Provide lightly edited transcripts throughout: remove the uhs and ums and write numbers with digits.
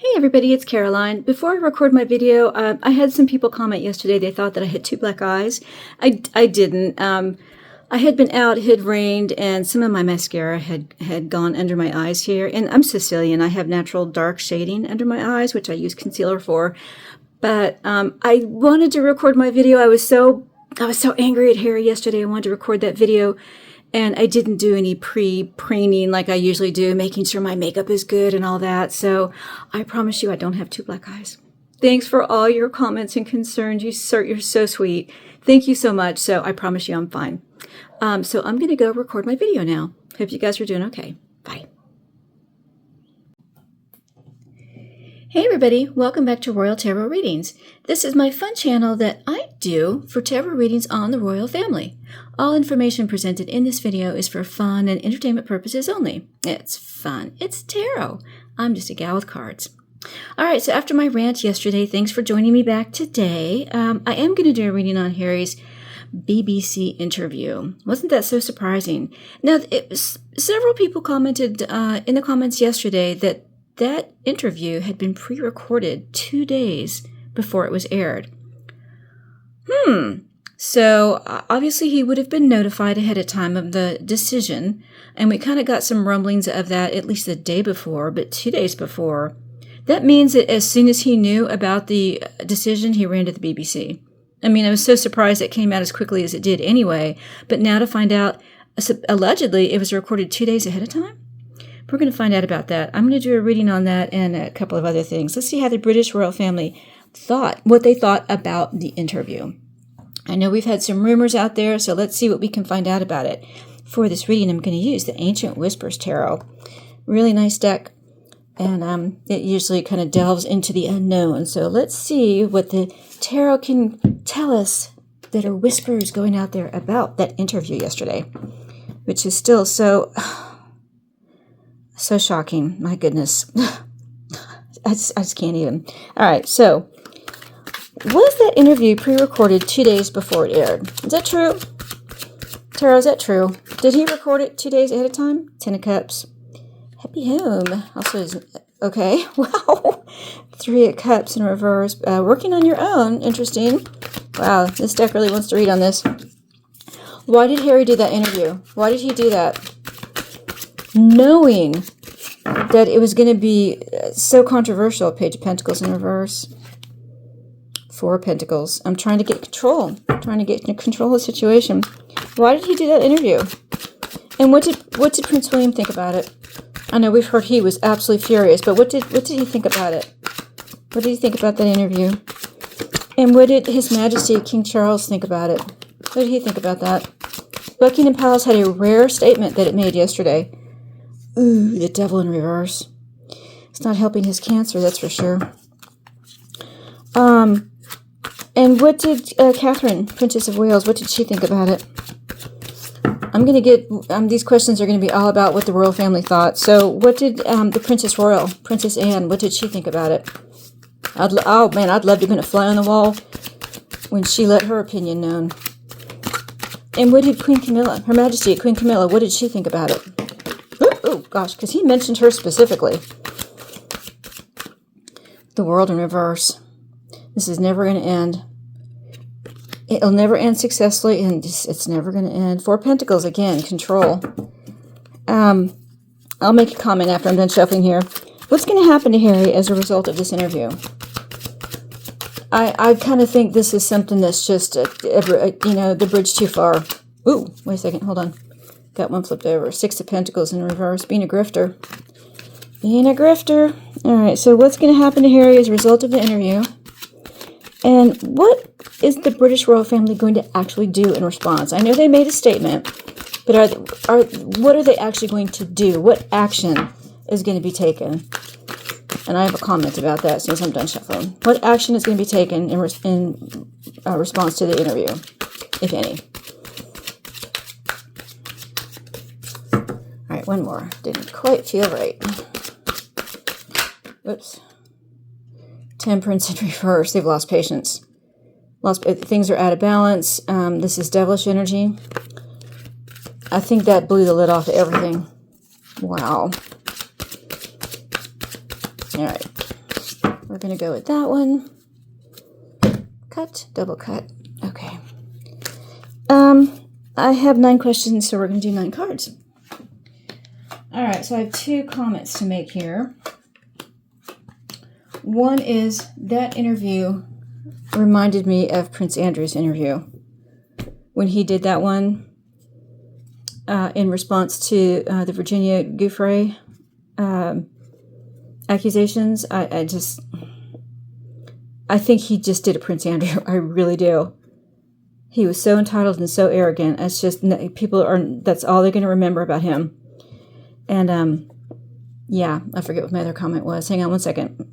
Hey everybody, it's Caroline. Before I record my video, I had some people comment yesterday. They thought that I had two black eyes. I didn't. I had been out, it had rained, and some of my mascara had gone under my eyes here. And I'm Sicilian. I have natural dark shading under my eyes, which I use concealer for. But I wanted to record my video. I was so angry at Harry yesterday. I wanted to record that video. And I didn't do any pre-preening like I usually do, making sure my makeup is good and all that. So I promise you I don't have two black eyes. Thanks for all your comments and concerns. You're so sweet. Thank you so much. So I promise you I'm fine. So I'm going to go record my video now. Hope you guys are doing okay. Bye. Hey everybody, welcome back to Royal Tarot Readings. This is my fun channel that I do for tarot readings on the royal family. All information presented in this video is for fun and entertainment purposes only. It's fun. It's tarot. I'm just a gal with cards. All right, so after my rant yesterday, thanks for joining me back today. I am going to do a reading on Harry's BBC interview. Wasn't that so surprising? Now, several people commented in the comments yesterday that interview had been pre-recorded 2 days before it was aired. So obviously he would have been notified ahead of time of the decision, and we kind of got some rumblings of that at least the day before, but 2 days before. That means that as soon as he knew about the decision, he ran to the BBC. I mean, I was so surprised it came out as quickly as it did anyway, but now to find out, allegedly, it was recorded 2 days ahead of time? We're going to find out about that. I'm going to do a reading on that and a couple of other things. Let's see how the British royal family what they thought about the interview. I know we've had some rumors out there, so let's see what we can find out about it. For this reading, I'm going to use the Ancient Whispers Tarot. Really nice deck, and it usually kind of delves into the unknown. So let's see what the tarot can tell us that are whispers going out there about that interview yesterday, which is still so shocking. My goodness. I just can't even. All right, so was that interview pre-recorded 2 days before it aired? Is that true? Tarot, is that true? Did he record it 2 days ahead of time? 10 of Cups. Happy home. Also, okay. Wow. 3 of Cups in reverse. Working on your own. Interesting. Wow, this deck really wants to read on this. Why did Harry do that interview? Why did he do that? Knowing that it was going to be so controversial. Page of Pentacles in reverse. 4 of Pentacles. I'm trying to get control. I'm trying to get control of the situation. Why did he do that interview? And what did Prince William think about it? I know we've heard he was absolutely furious, but what did he think about it? What did he think about that interview? And what did His Majesty King Charles think about it? What did he think about that? Buckingham Palace had a rare statement that it made yesterday. Ooh, the Devil in reverse. It's not helping his cancer, that's for sure. And what did Catherine, Princess of Wales, what did she think about it? I'm going to get, these questions are going to be all about what the royal family thought. So what did the Princess Royal, Princess Anne, what did she think about it? I'd love to have been a fly on the wall when she let her opinion known. And what did Queen Camilla, Her Majesty Queen Camilla, what did she think about it? Oh gosh, because he mentioned her specifically. The World in reverse. This is never going to end. It'll never end successfully, and it's never going to end. 4 Pentacles, again, control. I'll make a comment after I'm done shuffling here. What's going to happen to Harry as a result of this interview? I kind of think this is something that's just, the bridge too far. Ooh, wait a second, hold on. Got one flipped over. 6 of Pentacles in reverse. Being a grifter. Being a grifter. All right, so what's going to happen to Harry as a result of the interview? And what is the British royal family going to actually do in response? I know they made a statement, but what are they actually going to do? What action is going to be taken? And I have a comment about that since I'm done shuffling. What action is going to be taken in response to the interview, if any? All right, one more. Didn't quite feel right. Whoops. Temperance in reverse. They've lost patience. Things are out of balance. This is devilish energy. I think that blew the lid off of everything. Wow. All right. going to go with that one. Cut, double cut. Okay. I have 9 questions, so we're going to do 9 cards. All right, so I have 2 comments to make here. One is that interview reminded me of Prince Andrew's interview when he did that one in response to the Virginia Giuffre accusations. I think he just did a Prince Andrew. I really do. He was so entitled and so arrogant. It's just that's all they're going to remember about him. And yeah, I forget what my other comment was. Hang on one second.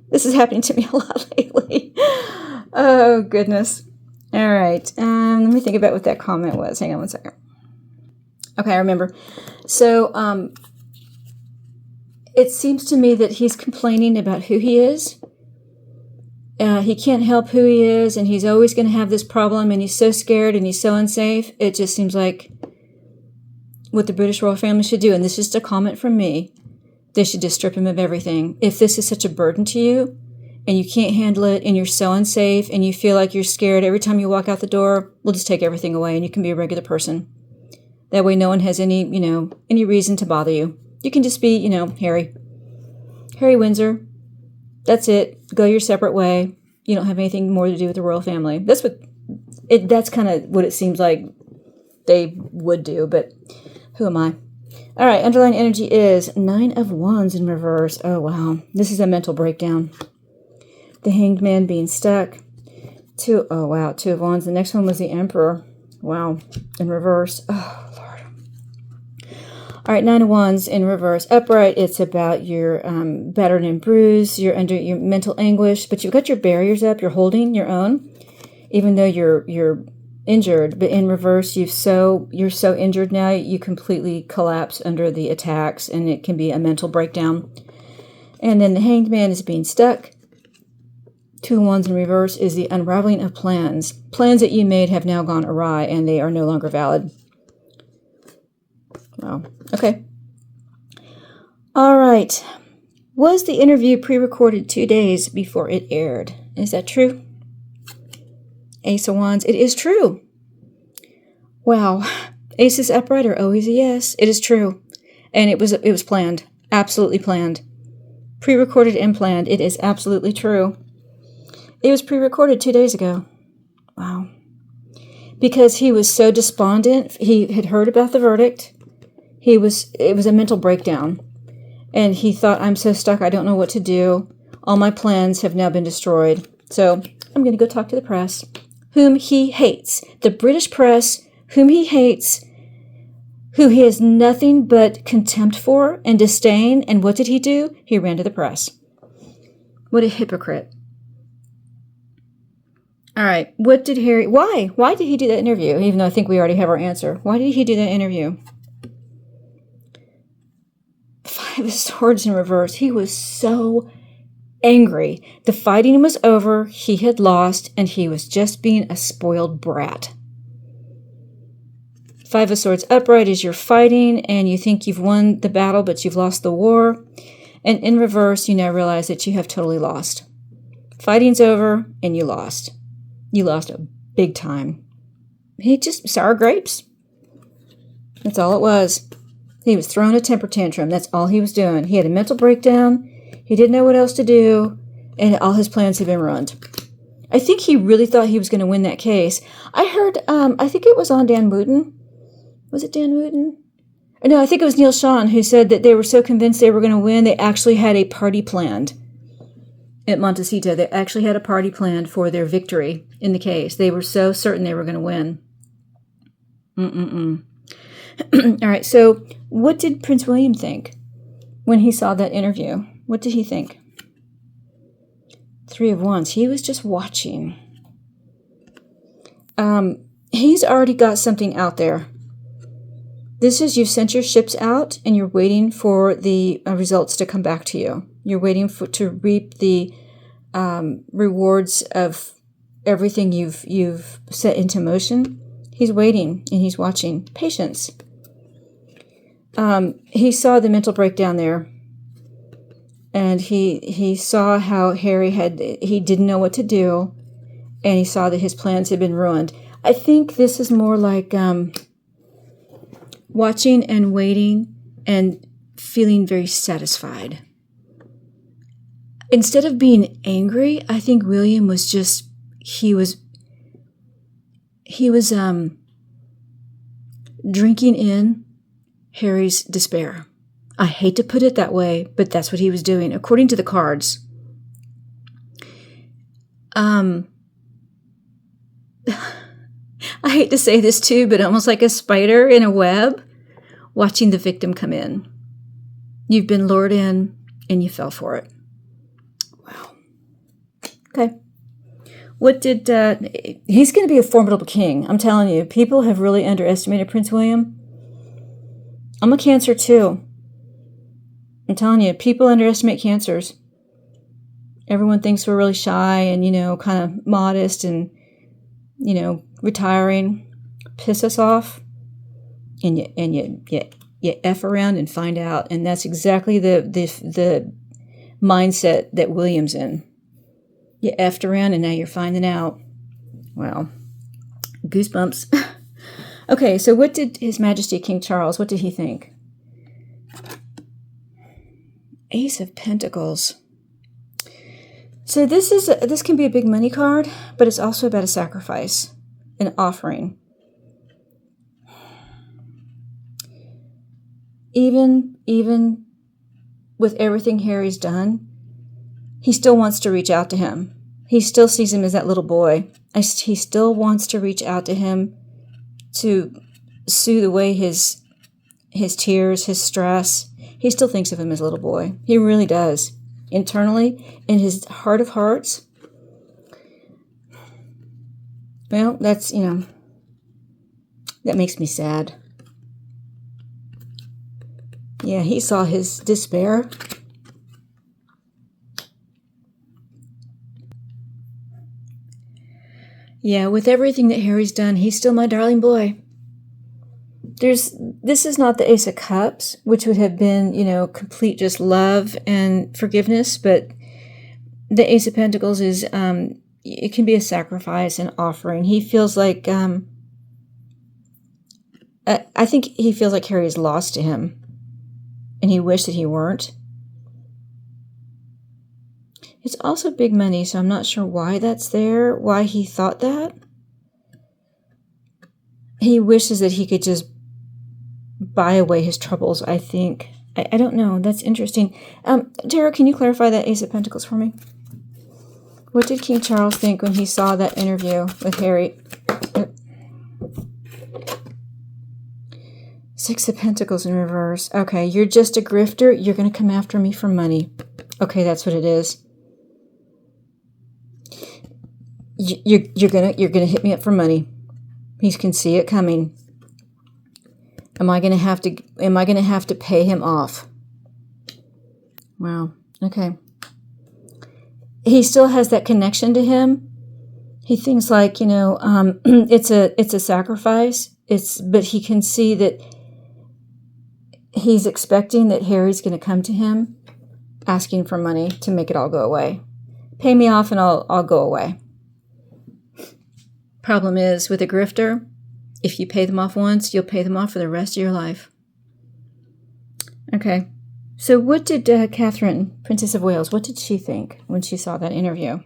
This is happening to me a lot lately. Oh goodness. All right. Let me think about what that comment was. Hang on one second. Okay, I remember. So it seems to me that he's complaining about who he is. He can't help who he is, and he's always going to have this problem, and he's so scared, and he's so unsafe. It just seems like what the British royal family should do, and this is just a comment from me, they should just strip him of everything. If this is such a burden to you, and you can't handle it, and you're so unsafe, and you feel like you're scared every time you walk out the door, we'll just take everything away, and you can be a regular person. That way no one has any reason to bother you. You can just be, Harry Windsor. That's it. Go your separate way. You don't have anything more to do with the royal family. That's kind of what it seems like they would do, but who am I? All right, underlying energy is 9 of Wands in reverse. Oh, wow. This is a mental breakdown. The Hanged Man being stuck. 2 of Wands. The next one was the Emperor. Wow, in reverse. Oh, Lord. All right, 9 of Wands in reverse. Upright, it's about your battered and bruised. You're under your mental anguish, but you've got your barriers up. You're holding your own, even though you're injured. But in reverse, you're so injured now, you completely collapse under the attacks, and it can be a mental breakdown. And then the Hanged Man is being stuck. 2 of Wands in reverse is the unraveling of plans. Plans that you made have now gone awry, and they are no longer valid. Wow. Okay. All right. Was the interview pre-recorded 2 days before it aired? Is that true? Ace of Wands. It is true. Wow. Aces upright are always a yes. It is true. And it was planned. Absolutely planned. Pre-recorded and planned. It is absolutely true. It was pre-recorded 2 days ago. Wow. Because he was so despondent. He had heard about the verdict. It was a mental breakdown. And he thought, I'm so stuck, I don't know what to do. All my plans have now been destroyed. So I'm going to go talk to the press, whom he hates. The British press, whom he hates, who he has nothing but contempt for and disdain. And what did he do? He ran to the press. What a hypocrite. All right. Why did he do that interview? Even though I think we already have our answer. Why did he do that interview? 5 of Swords in reverse. He was so angry. The fighting was over. He had lost, and he was just being a spoiled brat. 5 of Swords upright is you're fighting, and you think you've won the battle, but you've lost the war. And in reverse, you now realize that you have totally lost. Fighting's over, and you lost. You lost a big time. He just sour grapes. That's all it was. He was throwing a temper tantrum. That's all he was doing. He had a mental breakdown. He didn't know what else to do, and all his plans had been ruined. I think he really thought he was going to win that case. I heard, I think it was on Dan Wooten. Was it Dan Wooten? No, I think it was Neil Sean who said that they were so convinced they were going to win, they actually had a party planned at Montecito. They actually had a party planned for their victory in the case. They were so certain they were going to win. All right, so what did Prince William think when he saw that interview? What did he think? 3 of Wands. He was just watching. He's already got something out there. This is, you've sent your ships out, and you're waiting for the results to come back to you. You're waiting to reap the rewards of everything you've set into motion. He's waiting, and he's watching. Patience. He saw the mental breakdown there. And he saw how he didn't know what to do, and he saw that his plans had been ruined. I think this is more like watching and waiting and feeling very satisfied. Instead of being angry, I think William was just, he was drinking in Harry's despair. I hate to put it that way, but that's what he was doing, according to the cards. I hate to say this too, but almost like a spider in a web, watching the victim come in. You've been lured in, and you fell for it. Wow. Okay. What did... he's going to be a formidable king. I'm telling you. People have really underestimated Prince William. I'm a Cancer too. I'm telling you. People underestimate Cancers. Everyone thinks we're really shy and, kind of modest and, retiring. Piss us off. And you F around and find out. And that's exactly the mindset that William's in. You effed around and now you're finding out. Wow. Goosebumps. Okay, so what did His Majesty King Charles, what did he think? Ace of Pentacles. So this can be a big money card, but it's also about a sacrifice, an offering. Even with everything Harry's done, he still wants to reach out to him. He still sees him as that little boy. He still wants to reach out to him to soothe away his tears, his stress. He still thinks of him as a little boy. He really does. Internally, in his heart of hearts. Well, that's, that makes me sad. Yeah, he saw his despair. Yeah, with everything that Harry's done, he's still my darling boy. This is not the Ace of Cups, which would have been, complete just love and forgiveness, but the Ace of Pentacles is, it can be a sacrifice, an offering. He feels like, I think he feels like Harry is lost to him, and he wished that he weren't. It's also big money, so I'm not sure why that's there, why he thought that. He wishes that he could just buy away his troubles, I think. I don't know. That's interesting. Tara, can you clarify that Ace of Pentacles for me? What did King Charles think when he saw that interview with Harry? Six of Pentacles in reverse. Okay, you're just a grifter. You're going to come after me for money. Okay, that's what it is. You're gonna hit me up for money. He can see it coming. Am I gonna have to pay him off? Wow. Okay. He still has that connection to him. He thinks like, it's a sacrifice. But he can see that he's expecting that Harry's gonna come to him asking for money to make it all go away. Pay me off and I'll go away. Problem is, with a grifter, if you pay them off once, you'll pay them off for the rest of your life. Okay. So what did Catherine, Princess of Wales, what did she think when she saw that interview?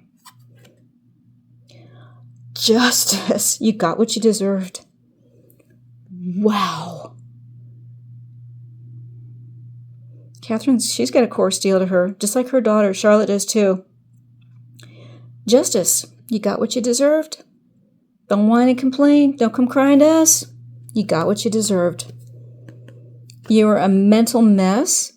Justice. You got what you deserved. Wow. Catherine, she's got a core steel to her, just like her daughter, Charlotte, does too. Justice. You got what you deserved. Don't whine and complain. Don't come crying to us. You got what you deserved. You're a mental mess.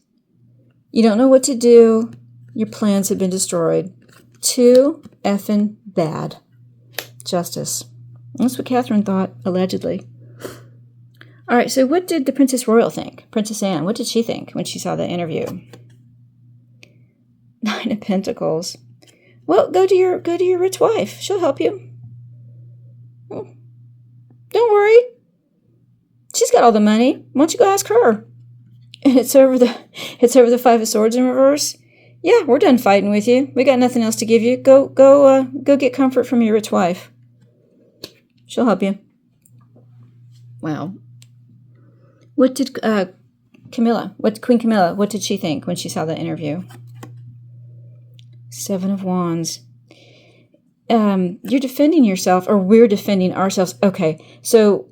You don't know what to do. Your plans have been destroyed. Too effing bad. Justice. That's what Catherine thought, allegedly. All right, so what did the Princess Royal think? Princess Anne, what did she think when she saw that interview? Nine of Pentacles. Well, go to your rich wife. She'll help you. Don't worry. She's got all the money. Why don't you go ask her? It's over the Five of Swords in reverse. Yeah, we're done fighting with you. We got nothing else to give you. Go get comfort from your rich wife. She'll help you. Wow. What did Queen Camilla, what did she think when she saw that interview? 7 of Wands. You're defending yourself, or we're defending ourselves. Okay, so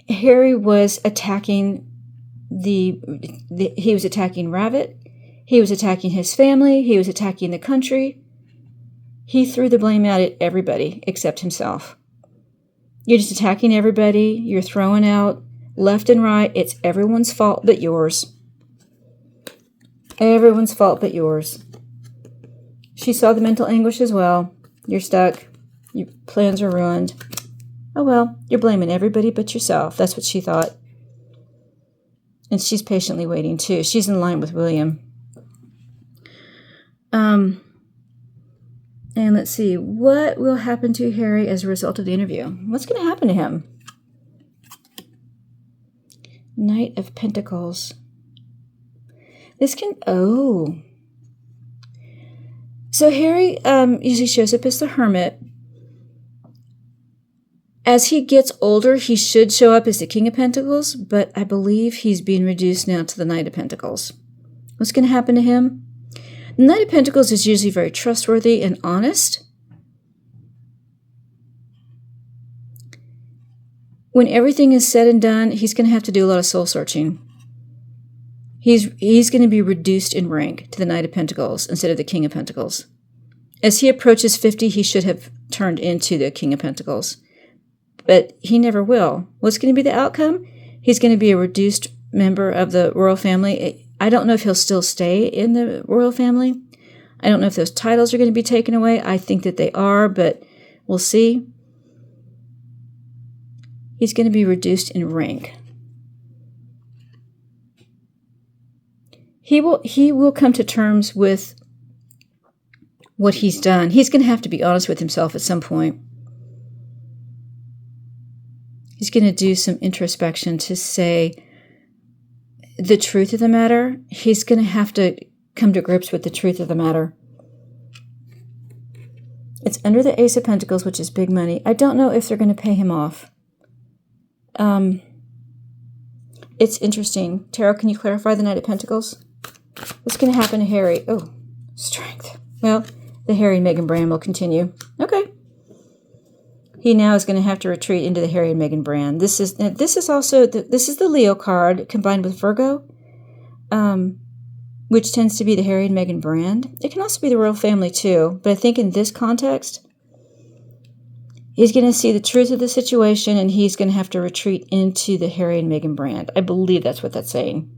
Harry was attacking he was attacking Rabbit. He was attacking his family. He was attacking the country. He threw the blame out at everybody except himself. You're just attacking everybody. You're throwing out left and right. It's everyone's fault but yours. Everyone's fault but yours. She saw the mental anguish as well. You're stuck. Your plans are ruined. Oh well, you're blaming everybody but yourself. That's what she thought. And she's patiently waiting too. She's in line with William. And let's see, what will happen to Harry as a result of the interview? What's going to happen to him? Knight of Pentacles. So Harry usually shows up as the Hermit. As he gets older, he should show up as the King of Pentacles, but I believe he's being reduced now to the Knight of Pentacles. What's going to happen to him? The Knight of Pentacles is usually very trustworthy and honest. When everything is said and done, he's going to have to do a lot of soul searching. He's going to be reduced in rank to the Knight of Pentacles instead of the King of Pentacles. As he approaches 50, he should have turned into the King of Pentacles. But he never will. What's going to be the outcome? He's going to be a reduced member of the royal family. I don't know if he'll still stay in the royal family. I don't know if those titles are going to be taken away. I think that they are, but we'll see. He's going to be reduced in rank. He will come to terms with what he's done. He's going to have to be honest with himself at some point. He's going to do some introspection to say the truth of the matter. He's going to have to come to grips with the truth of the matter. It's under the Ace of Pentacles, which is big money. I don't know if they're going to pay him off. It's interesting. Tarot, can you clarify the Knight of Pentacles? What's going to happen to Harry? Oh, strength. Well, the Harry and Meghan brand will continue. Okay. He now is going to have to retreat into the Harry and Meghan brand. This is the Leo card combined with Virgo, which tends to be the Harry and Meghan brand. It can also be the royal family too, but I think in this context, he's going to see the truth of the situation and he's going to have to retreat into the Harry and Meghan brand. I believe that's what that's saying.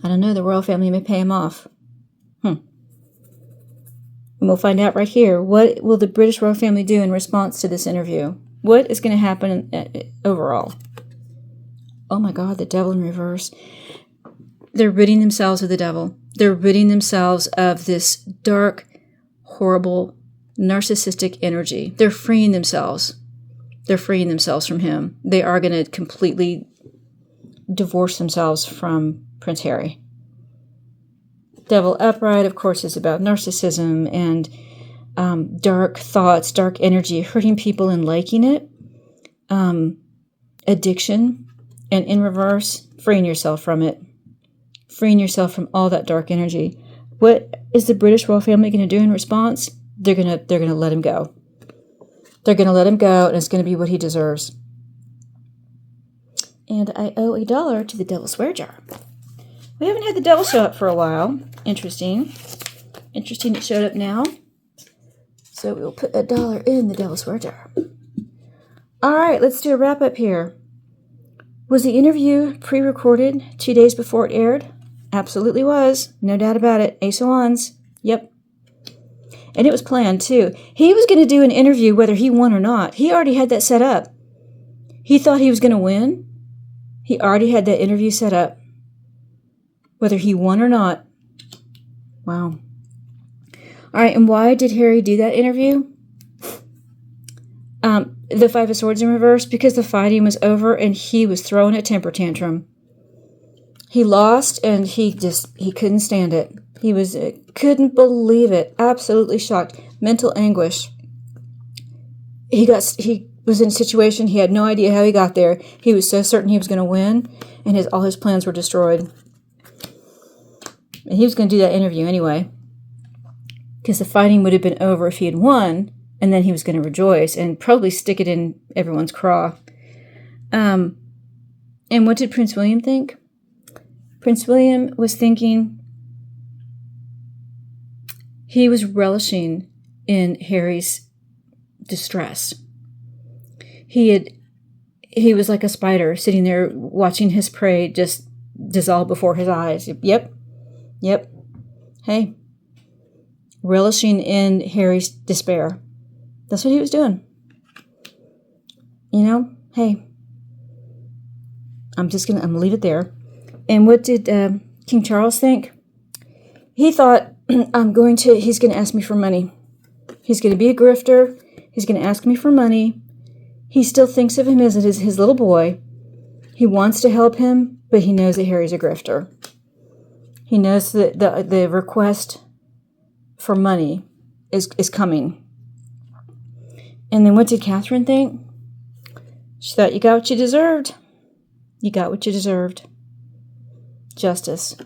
I don't know. The royal family may pay him off. And we'll find out right here. What will the British royal family do in response to this interview? What is going to happen overall? Oh my God, the devil in reverse. They're ridding themselves of the devil. They're ridding themselves of this dark, horrible, narcissistic energy. They're freeing themselves. They're freeing themselves from him. They are going to completely divorce themselves from Prince Harry. Devil upright, of course, is about narcissism and dark thoughts, dark energy, hurting people and liking it, addiction, and in reverse, freeing yourself from it, freeing yourself from all that dark energy. What is the British royal family going to do in response? They're gonna let him go. They're going to let him go, and it's going to be what he deserves. And I owe $1 to the devil swear jar. We haven't had the devil show up for a while. Interesting. Interesting it showed up now. So we'll put $1 in the devil swear jar. All right, let's do a wrap up here. Was the interview pre-recorded 2 days before it aired? Absolutely was. No doubt about it. Ace of Wands. Yep. And it was planned too. He was going to do an interview whether he won or not. He already had that set up. He thought he was going to win. He already had that interview set up. Whether he won or not. Wow. All right, and why did Harry do that interview? The Five of Swords in reverse, because the fighting was over and he was throwing a temper tantrum. He lost, and he couldn't stand it. He couldn't believe it. Absolutely shocked. Mental anguish. He was in a situation, he had no idea how he got there. He was so certain he was going to win, and all his plans were destroyed. And he was going to do that interview anyway, because the fighting would have been over if he had won, and then he was going to rejoice and probably stick it in everyone's craw. And what did Prince William think? Prince William was thinking he was relishing in Harry's distress. He was like a spider sitting there watching his prey just dissolve before his eyes. Yep. Hey, relishing in Harry's despair. That's what he was doing. Hey, I'm going to leave it there. And what did King Charles think? He thought, he's going to ask me for money. He's going to be a grifter. He's going to ask me for money. He still thinks of him as his little boy. He wants to help him, but he knows that Harry's a grifter. He knows that the request for money is coming. And then what did Catherine think? She thought, you got what you deserved. You got what you deserved. Justice.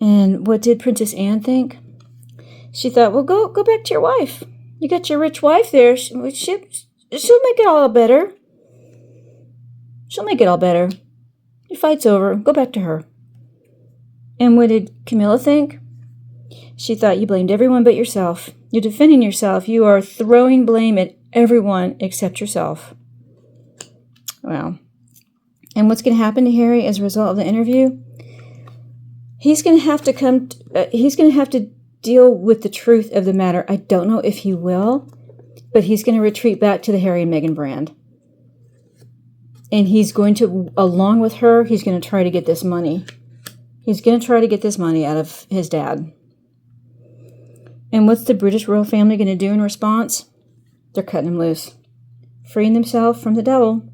And what did Princess Anne think? She thought, well, go back to your wife. You got your rich wife there. She'll make it all better. She'll make it all better. Your fight's over. Go back to her. And what did Camilla think? She thought, you blamed everyone but yourself. You're defending yourself. You are throwing blame at everyone except yourself. Wow. And what's going to happen to Harry as a result of the interview? He's going to have to deal with the truth of the matter. I don't know if he will, but he's going to retreat back to the Harry and Meghan brand. And he's going to, along with her, he's going to try to get this money. He's going to try to get this money out of his dad. And what's the British royal family going to do in response? They're cutting him loose. Freeing themselves from the devil.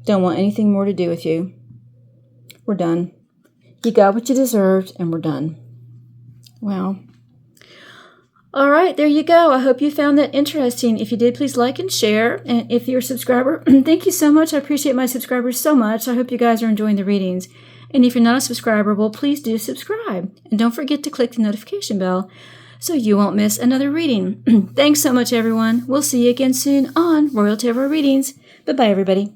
Don't want anything more to do with you. We're done. You got what you deserved, and we're done. Wow. All right, there you go. I hope you found that interesting. If you did, please like and share. And if you're a subscriber, thank you so much. I appreciate my subscribers so much. I hope you guys are enjoying the readings. And if you're not a subscriber, well, please do subscribe. And don't forget to click the notification bell so you won't miss another reading. Thanks so much, everyone. We'll see you again soon on Royal Tarot Readings. Bye-bye, everybody.